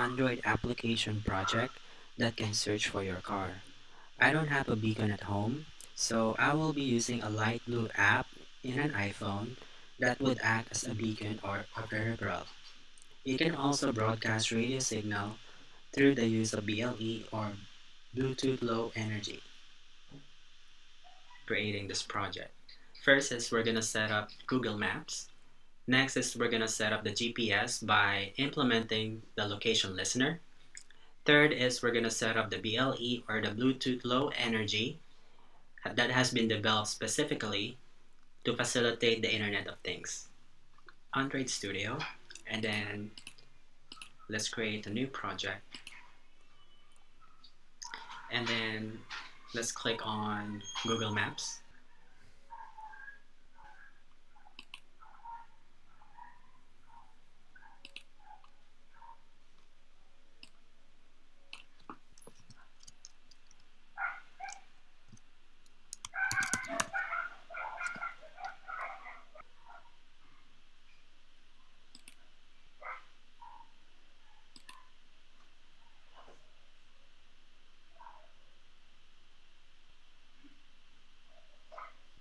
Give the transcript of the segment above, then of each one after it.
Android application project that can search for your car. I don't have a beacon at home, so I will be using a light blue app in an iPhone that would act as a beacon or a peripheral. It can also broadcast radio signal through the use of BLE or Bluetooth Low Energy. Creating this project. First is we're gonna set up Google Maps. Next is we're gonna set up the GPS by implementing the location listener. Third is we're gonna set up the BLE or the Bluetooth Low Energy that has been developed specifically to facilitate the Internet of Things. Android Studio, and then let's create a new project. And then let's click on Google Maps.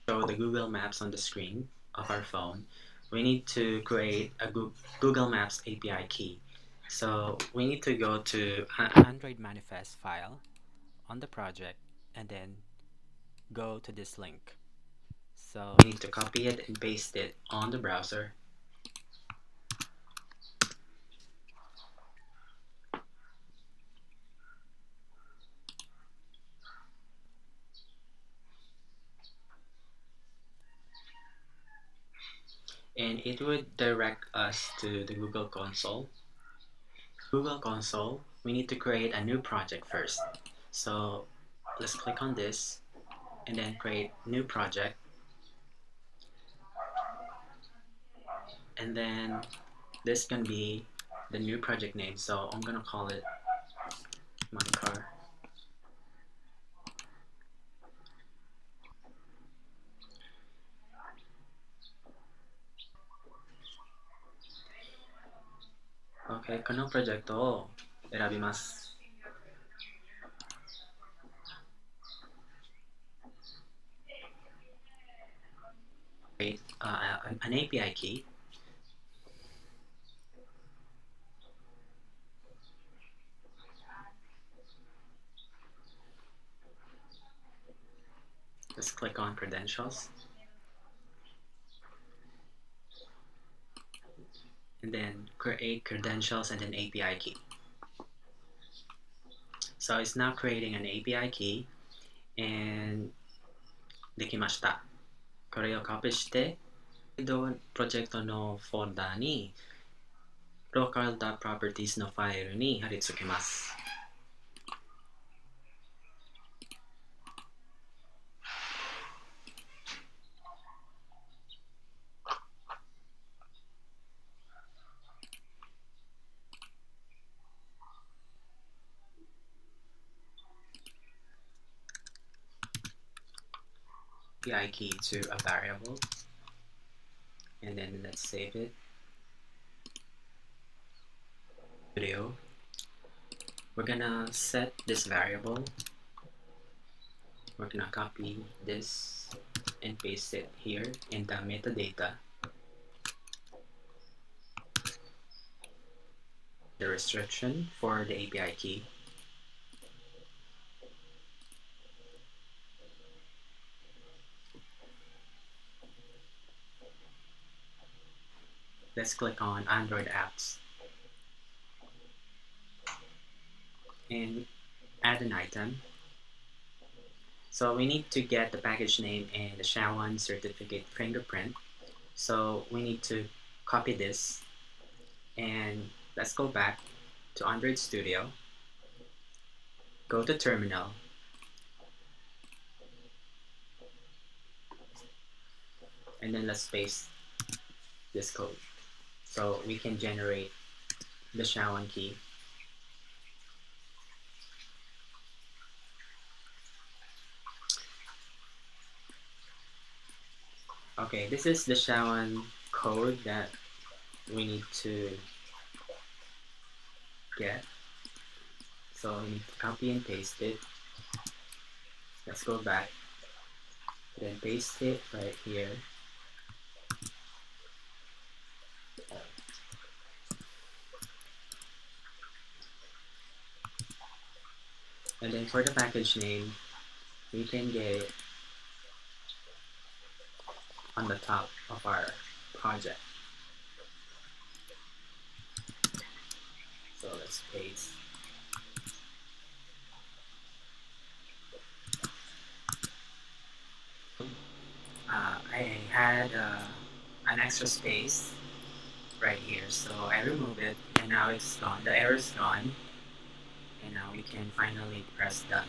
Show the Google Maps on the screen of our phone, we need to create a Google Maps API key. So we need to go to Android manifest file on the project and then go to this link. So we need to copy it and paste it on the browser. And it would direct us to the Google Console. Google Console, we need to create a new project first. So let's click on this and then create new project. And then this can be the new project name. So I'm gonna call it my car. Okay, このプロジェクトを選びます。Create an API key. Let's click on credentials. And then create credentials and an API key. So it's now creating an API key and できました。これをコピーして、プロジェクトのフォルダに local.properties のファイルに貼り付けます。API key to a variable, and then let's save it. Video. We're gonna set this variable. We're gonna copy this and paste it here in the metadata. The restriction for the API key. Let's click on Android apps and add an item. So we need to get the package name and the Xiaomi certificate fingerprint. So we need to copy this and let's go back to Android Studio. Go to Terminal. And then let's paste this code. So we can generate the Xiaomi key. Okay, this is the Xiaomi code that we need to get. So we need to copy and paste it. Let's go back, then paste it right here. And then for the package name, we can get it on the top of our project. So let's paste. I had an extra space right here, so I remove it, and now it's gone. The error is gone, and now we can finally press done.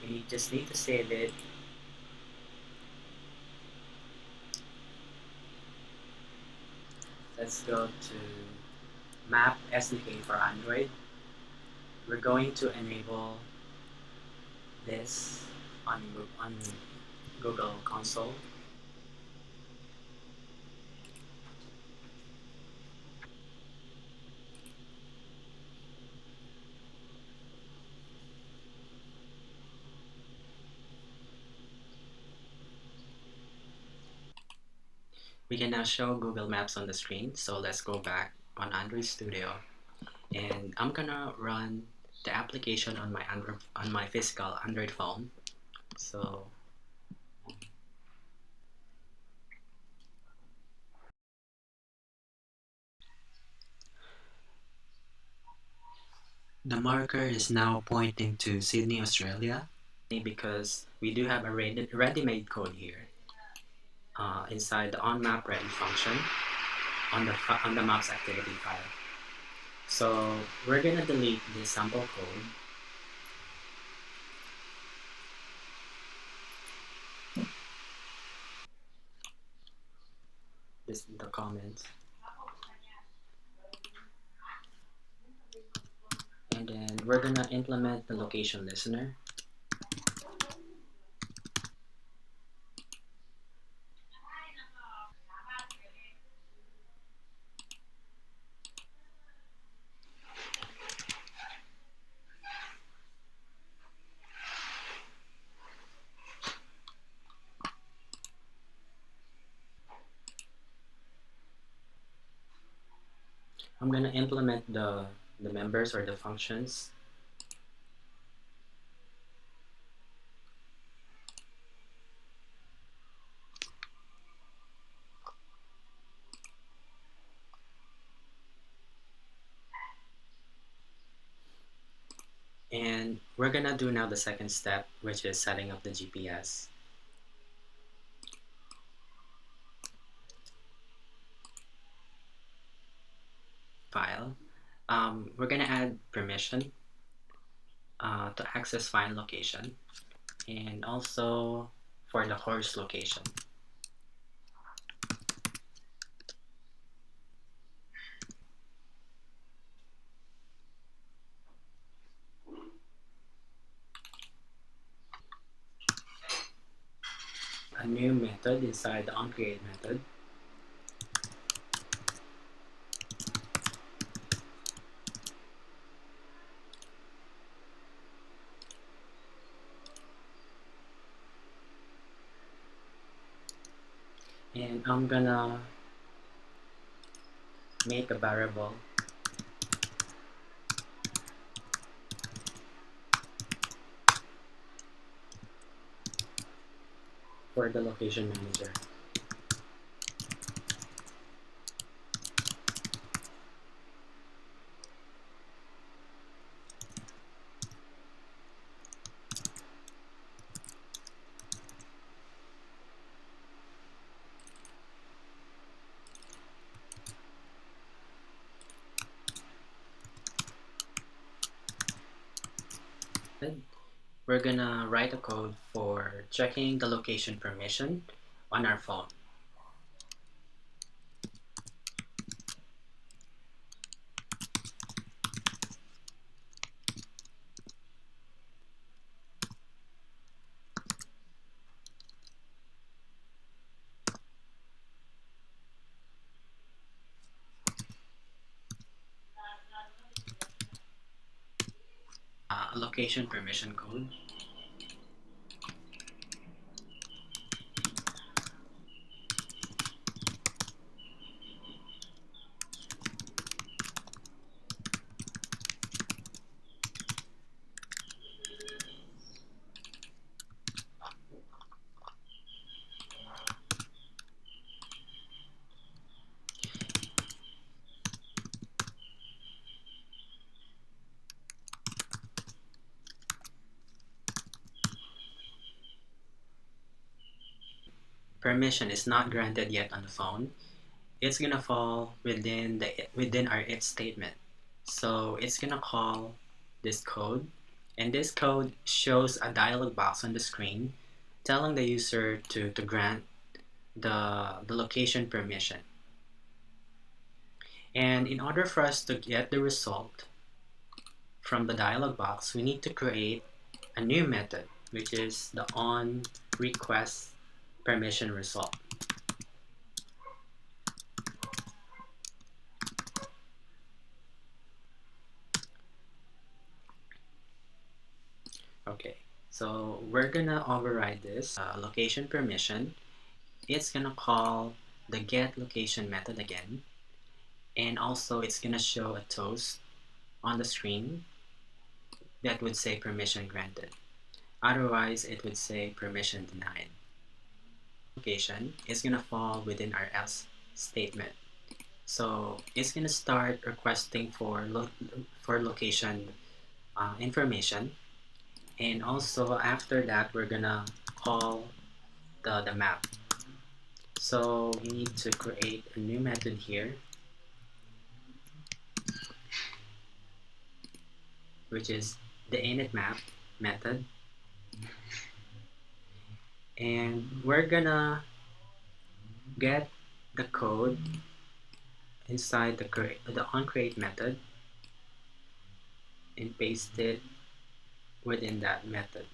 We just need to save it. Let's go to Map SDK for Android. We're going to enable this on Google Console. We can now show Google Maps on the screen. So let's go back on Android Studio, and I'm gonna run the application on my physical Android phone. So the marker is now pointing to Sydney, Australia, because we do have a ready-made code here inside the onMapReady function on the maps activity file. So we're gonna delete this sample code. This the comments, and then we're gonna implement the location listener. I'm gonna implement the members or the functions. And we're gonna do now the second step, which is setting up the GPS file. We're gonna add permission to access find location, and also for the horse location. A new method inside the onCreate method. And I'm gonna make a variable for the location manager. We're gonna write a code for checking the location permission on our phone. a location permission code. Permission is not granted yet on the phone. It's gonna fall within our if statement. So it's gonna call this code, and this code shows a dialog box on the screen telling the user to grant the location permission. And in order for us to get the result from the dialog box, we need to create a new method, which is the on request permission result. Okay, so we're gonna override this location permission. It's gonna call the get location method again, and also it's gonna show a toast on the screen that would say permission granted. Otherwise, it would say permission denied. Location is gonna fall within our else statement. So it's gonna start requesting for location information, and also after that we're gonna call the map. So we need to create a new method here, which is the init map method, and we're gonna get the code inside the onCreate method and paste it within that method.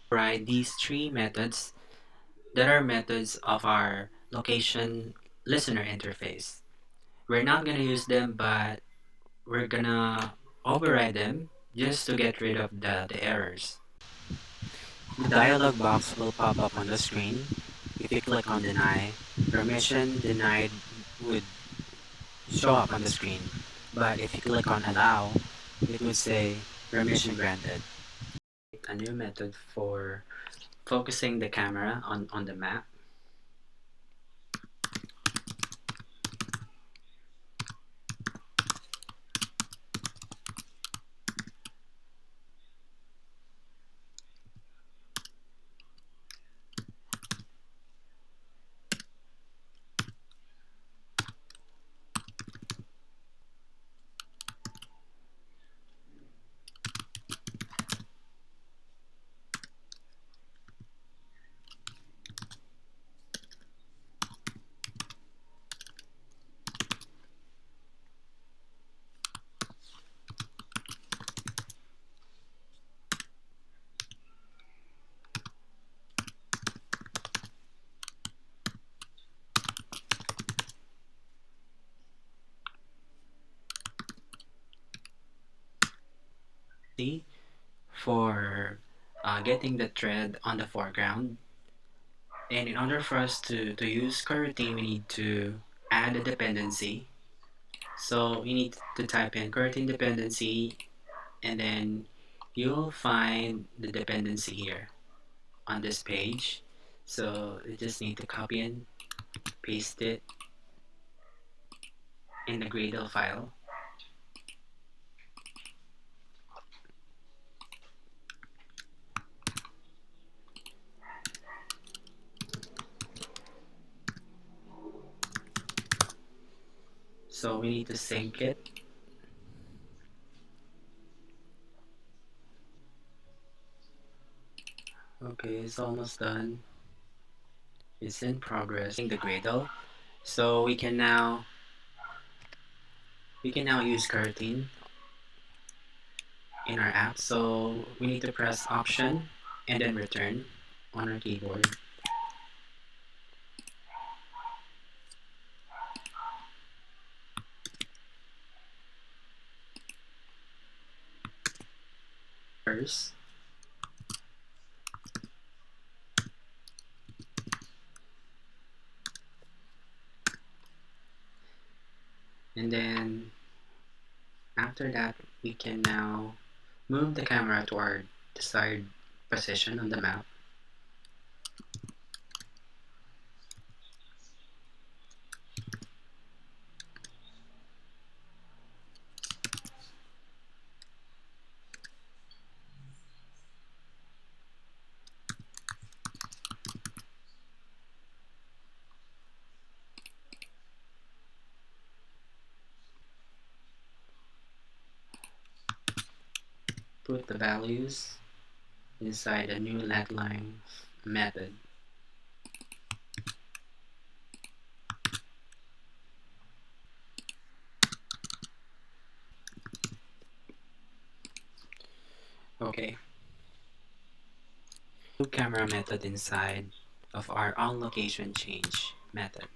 Right, these three methods that are methods of our location listener interface. We're not gonna use them, but we're gonna override them just to get rid of the errors. The dialog box will pop up on the screen. If you click on deny, permission denied would show up on the screen. But if you click on allow, it would say permission granted. A new method for focusing the camera on the map. For getting the thread on the foreground. And in order for us to use coroutine, we need to add a dependency. So we need to type in coroutine dependency, and then you'll find the dependency here on this page. So you just need to copy and paste it in the Gradle file. So we need to sync it. Okay, it's almost done. It's in progress. The Gradle. So we can now use coroutine in our app. So we need to press Option and then return on our keyboard. First, and then after that, we can now move the camera toward desired position on the map. Put the values inside the new logline method. Okay. New camera method inside of our on location change method.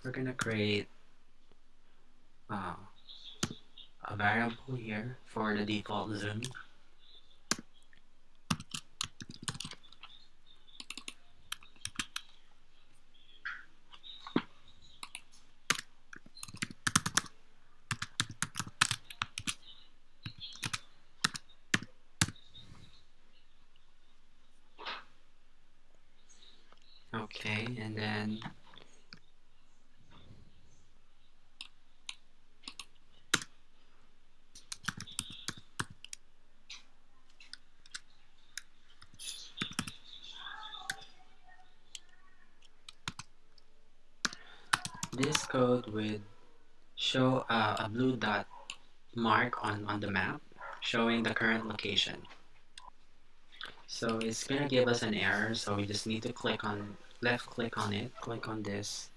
We're gonna create a variable here for the default zoom. Okay, and then this code would show a blue dot mark on the map showing the current location. So it's gonna give us an error, so we just need to left click on it, click on this,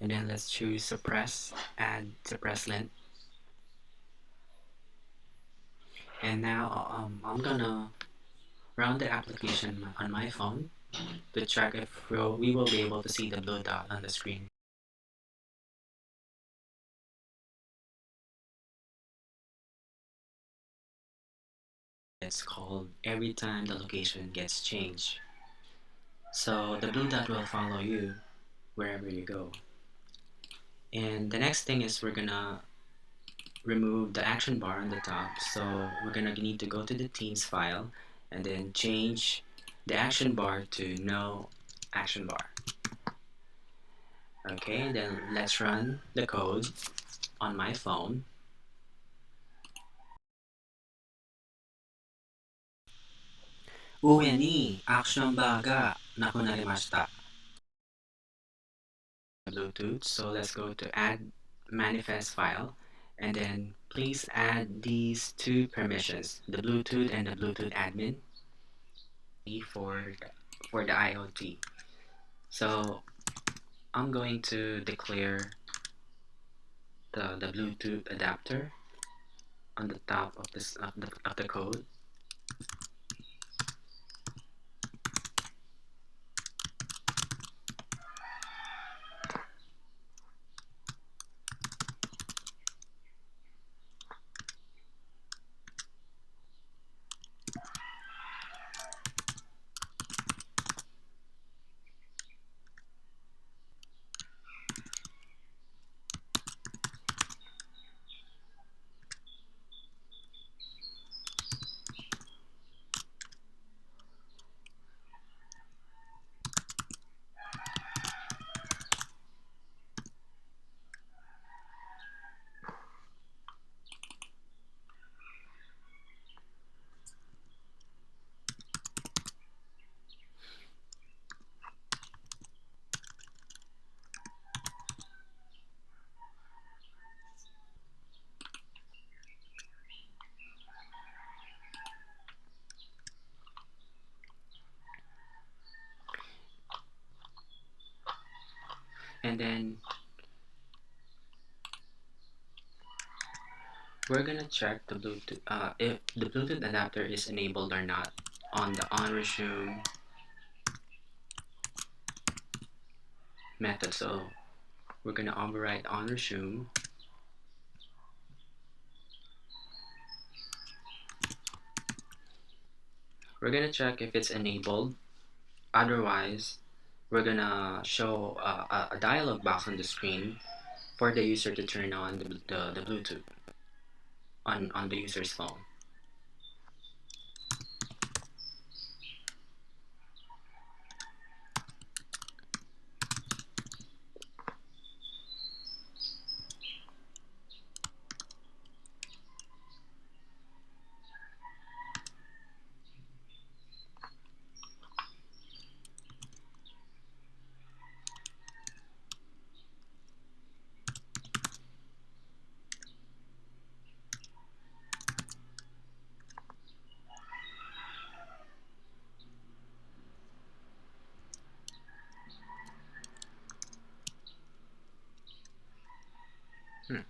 and then let's choose suppress, add suppress lint. And now I'm gonna run the application on my phone to check if we will be able to see the blue dot on the screen. It's called every time the location gets changed. So the blue dot will follow you wherever you go. And the next thing is we're gonna remove the action bar on the top. So we're gonna need to go to the teams file and then change the action bar to no action bar. Okay, then let's run the code on my phone. Uwe ni action bar ga nakunarimashita. Bluetooth. So let's go to add manifest file and then please add these two permissions, the Bluetooth and the Bluetooth admin for the IoT. So I'm going to declare the Bluetooth adapter on the top of this of the code. And then we're gonna check the Bluetooth, if the Bluetooth adapter is enabled or not on the onResume method. So we're gonna override onResume. We're gonna check if it's enabled. Otherwise, we're gonna show a dialog box on the screen for the user to turn on the Bluetooth on the user's phone. Hmm.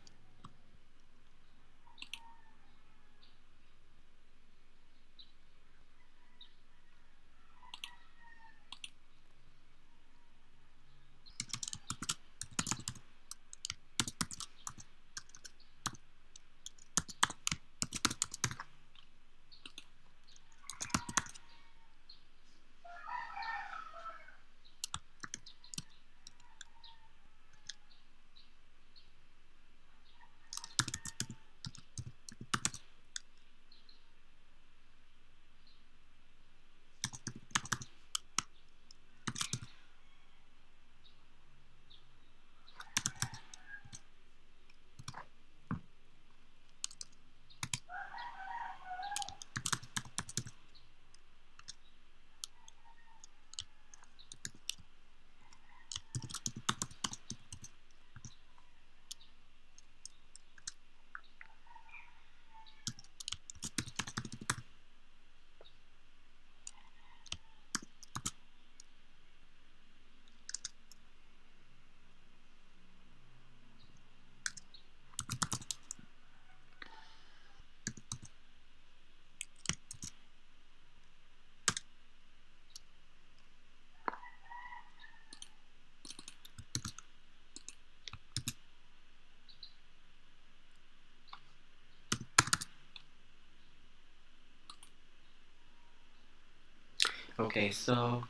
Okay, so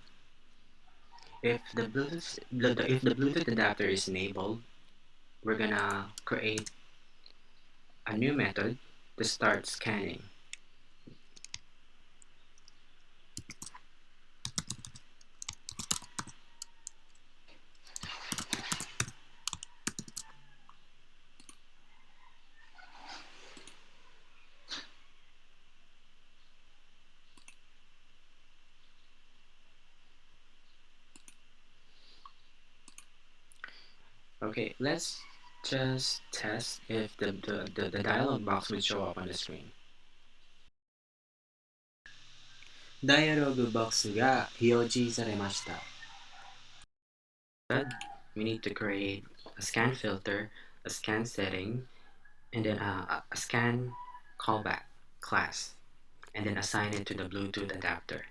if if the Bluetooth adapter is enabled, we're gonna create a new method to start scanning. Okay, let's just test if the dialog box will show up on the screen. ダイアログボックスが表示されました。We need to create a scan filter, a scan setting, and then a scan callback class, and then assign it to the Bluetooth adapter.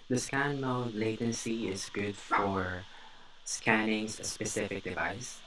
The scan mode latency is good for scanning a specific device.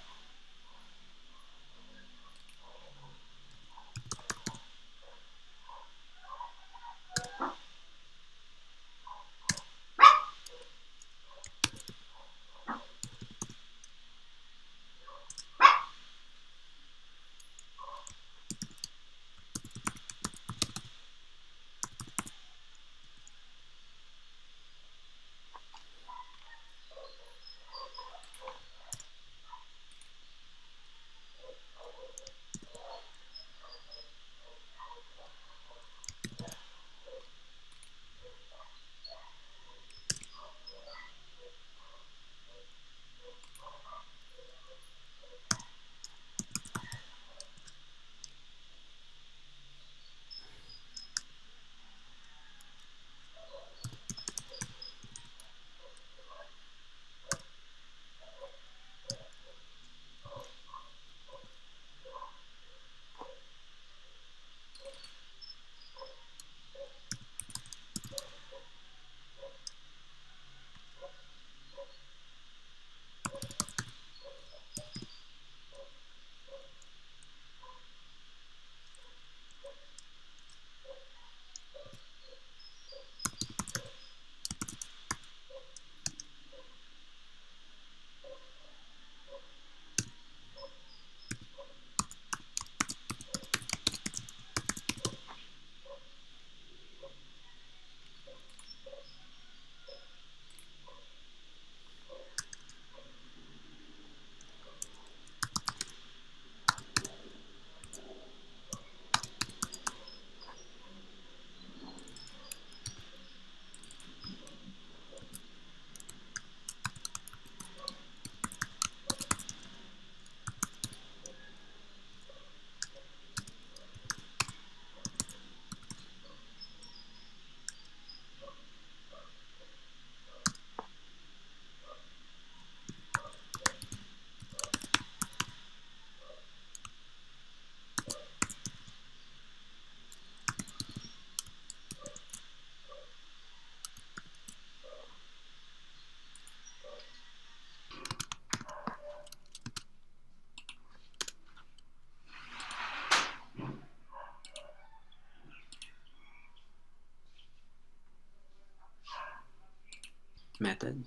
Method.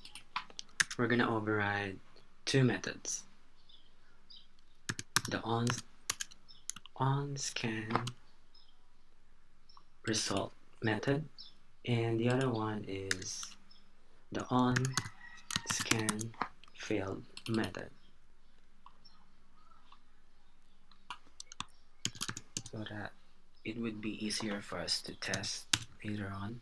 We're going to override two methods. The on scan result method, and the other one is the on scan failed method, so that it would be easier for us to test later on.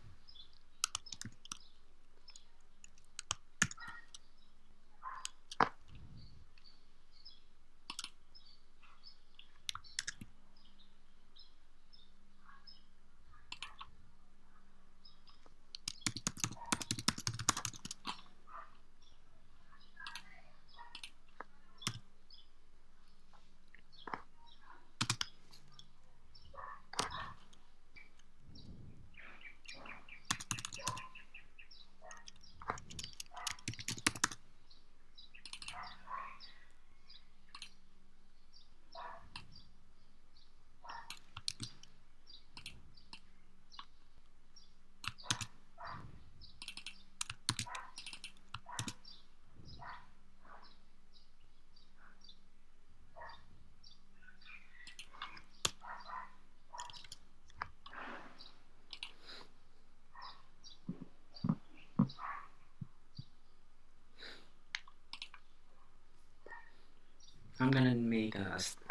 I'm gonna make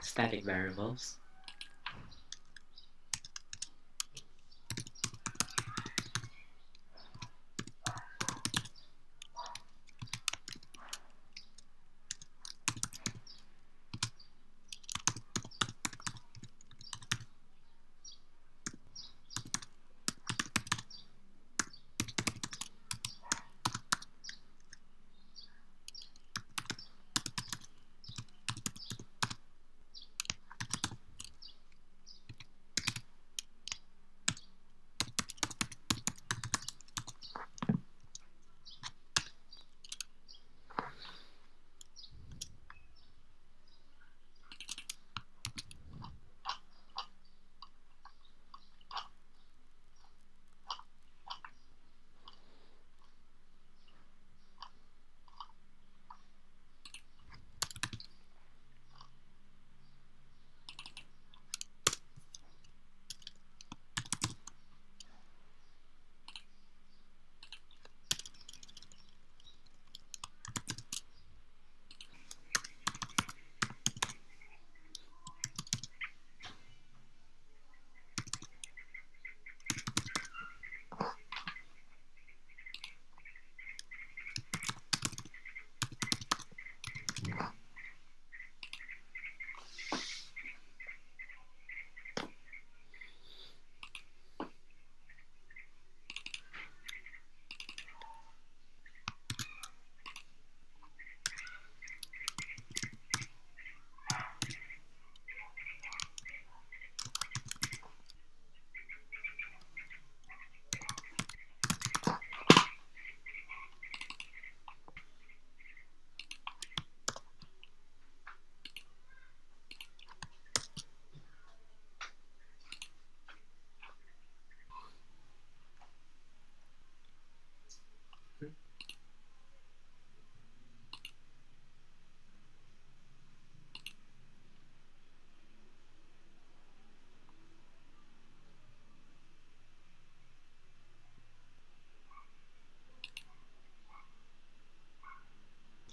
static variables.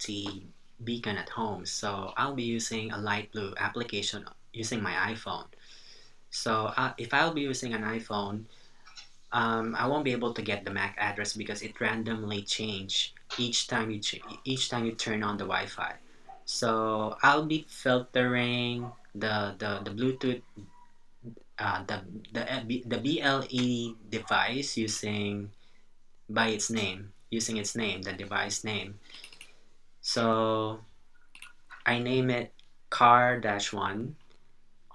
see beacon at home. So I'll be using a light blue application using my iPhone. So if I'll be using an iPhone, I won't be able to get the MAC address because it randomly change each time you turn on the Wi-Fi. So I'll be filtering the Bluetooth the BLE device using its name, the device name. So I name it car-1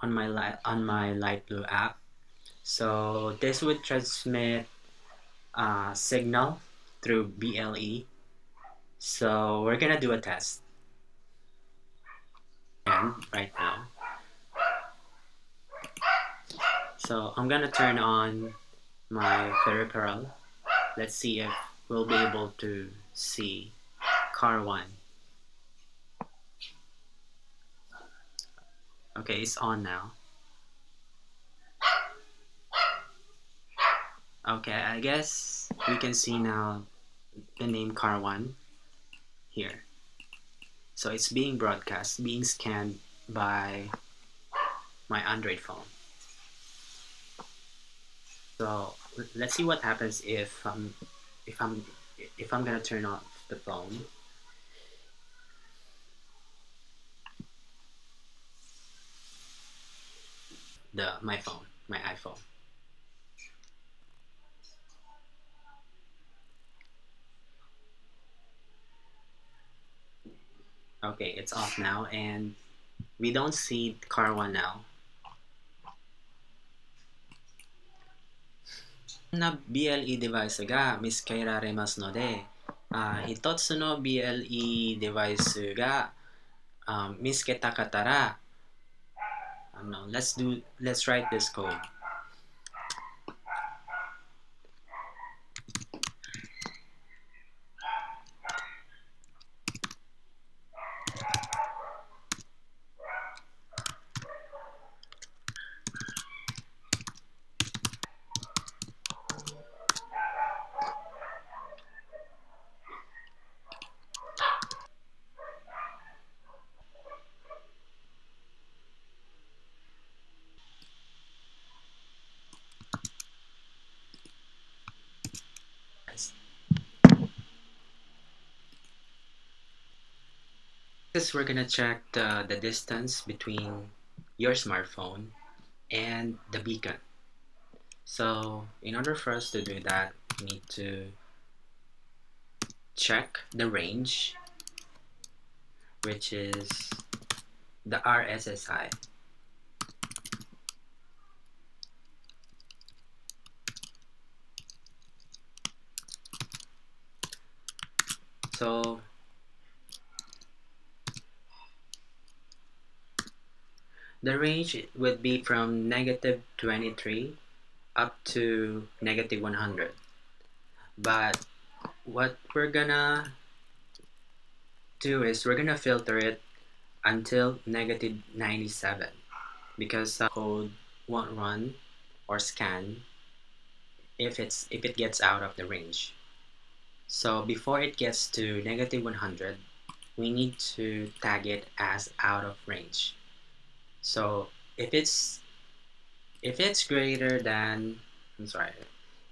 on my light blue app. So this would transmit signal through BLE. So we're gonna do a test and right now. So I'm gonna turn on my peripheral. Let's see if we'll be able to see car-1. Okay, it's on now. Okay, I guess we can see now the name car-1 here. So it's being broadcast, being scanned by my Android phone. So let's see what happens if I'm gonna turn off the phone. My iPhone. Okay, it's off now, and we don't see car-1 now. な BLE デバイスが見つけられますので、一つの BLE デバイスが見つけたかったら、let's write this code. Next, we're gonna check the distance between your smartphone and the beacon. So in order for us to do that, we need to check the range, which is the RSSI. So the range would be from -23 up to -100. But what we're gonna do is we're gonna filter it until -97 because code won't run or scan if it gets out of the range. So before it gets to -100, we need to tag it as out of range. So if it's greater than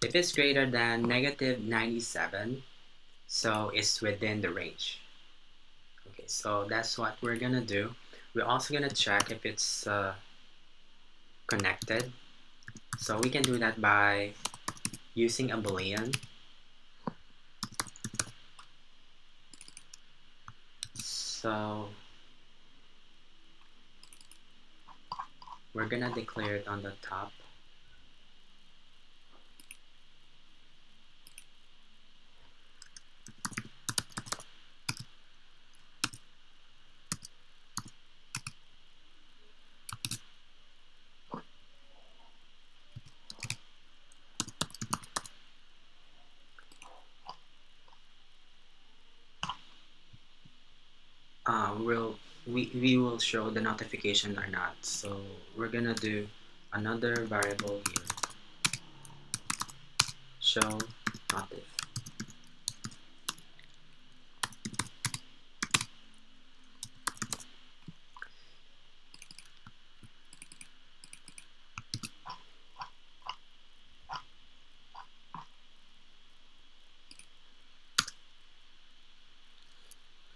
if it's greater than -97, so it's within the range. Okay, so that's what we're gonna do. We're also gonna check if it's connected. So we can do that by using a Boolean. So we're gonna declare it on the top. We will show the notification or not. So we're gonna do another variable here. Show notif.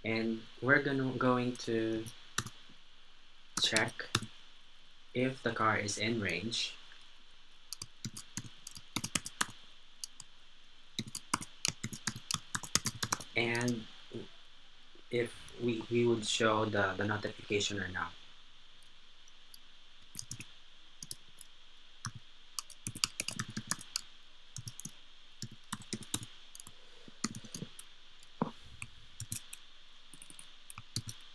And we're going to check if the car is in range. And if we would show the notification or not.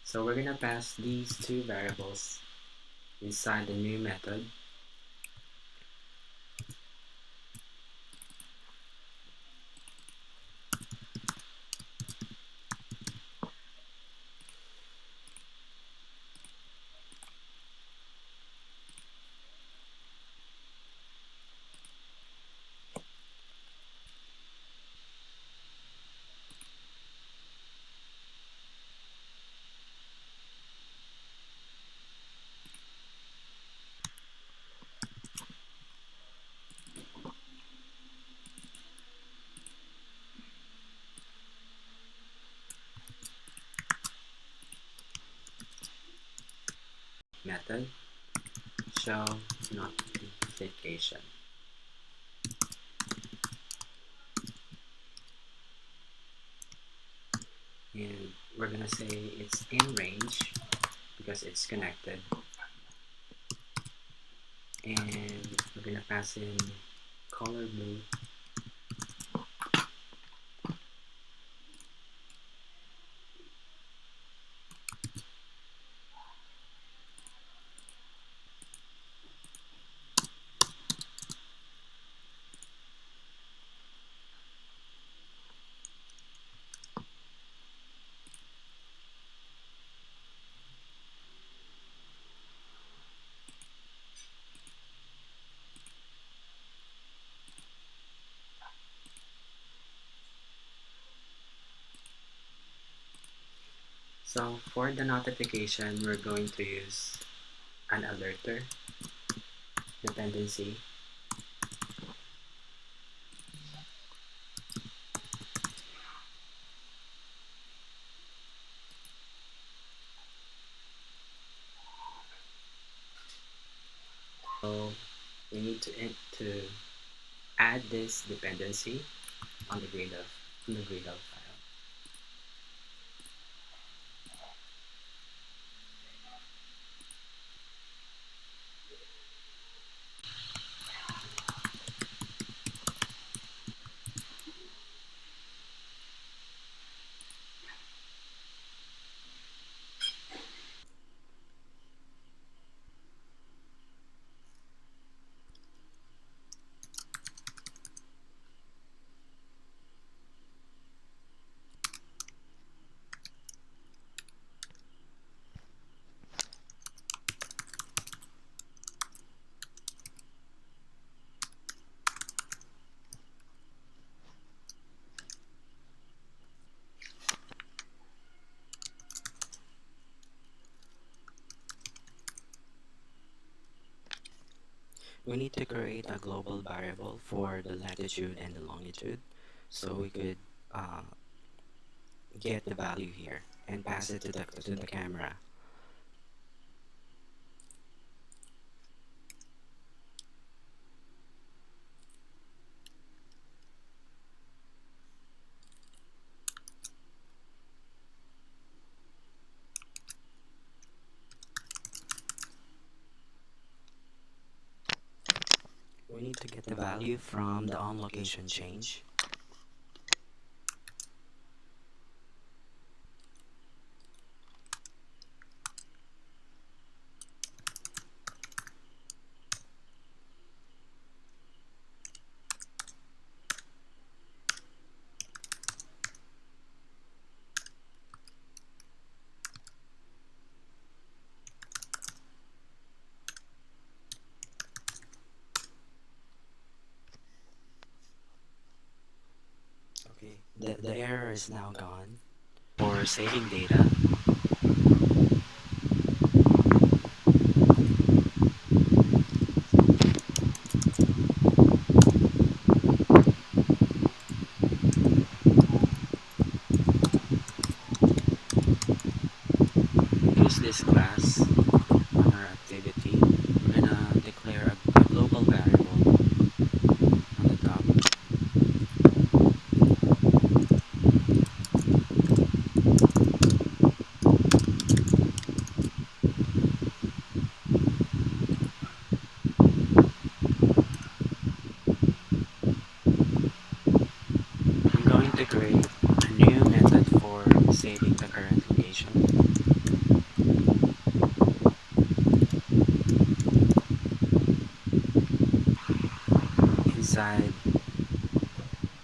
So we're gonna pass these two variables inside the new method. Method show notification. And we're gonna say it's in range because it's connected. And we're gonna pass in color blue. So for the notification, we're going to use an alerter dependency. So we need to add this dependency on the grid of file. We need to create a global variable for the latitude and the longitude so we could get the value here and pass it to the camera. We need to get the value from the on location change. Okay, the error is now gone. For saving data,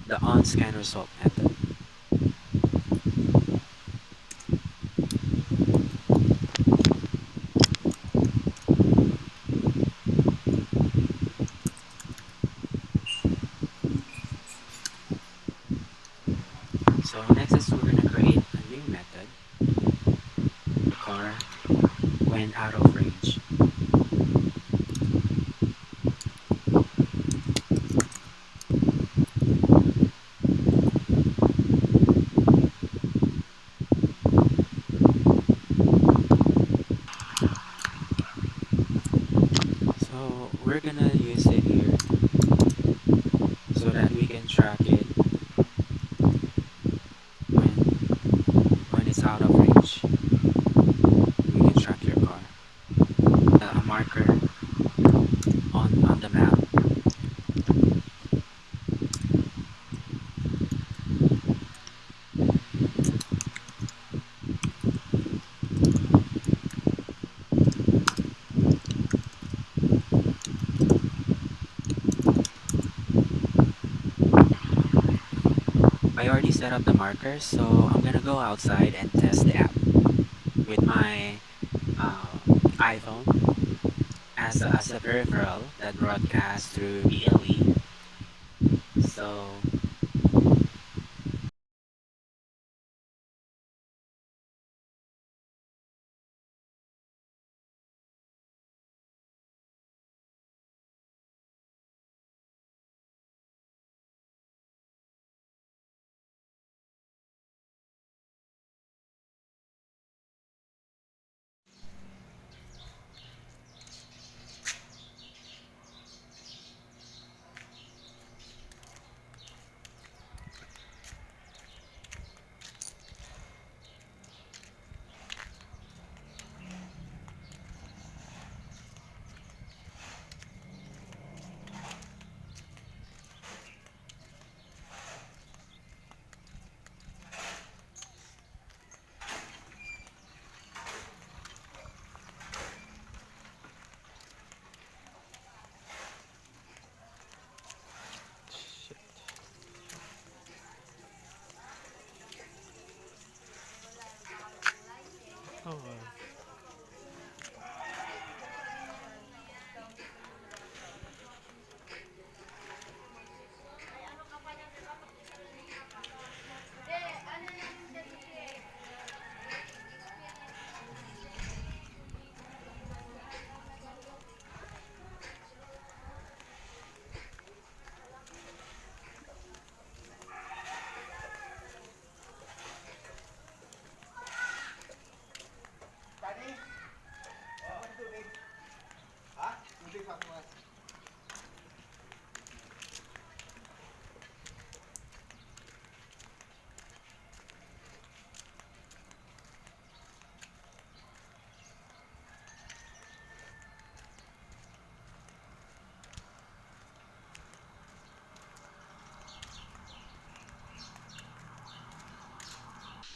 the on-scan result method. So next is we're going to create a new method, the car when out of range. So we're gonna use it here so that we can track it when when it's out of range. We can track your car. A marker on the map. I already set up the markers, so I'm gonna go outside and test the app with my iPhone as a peripheral that broadcasts through BLE. So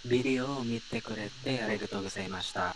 videoを見てくれてありがとうございました。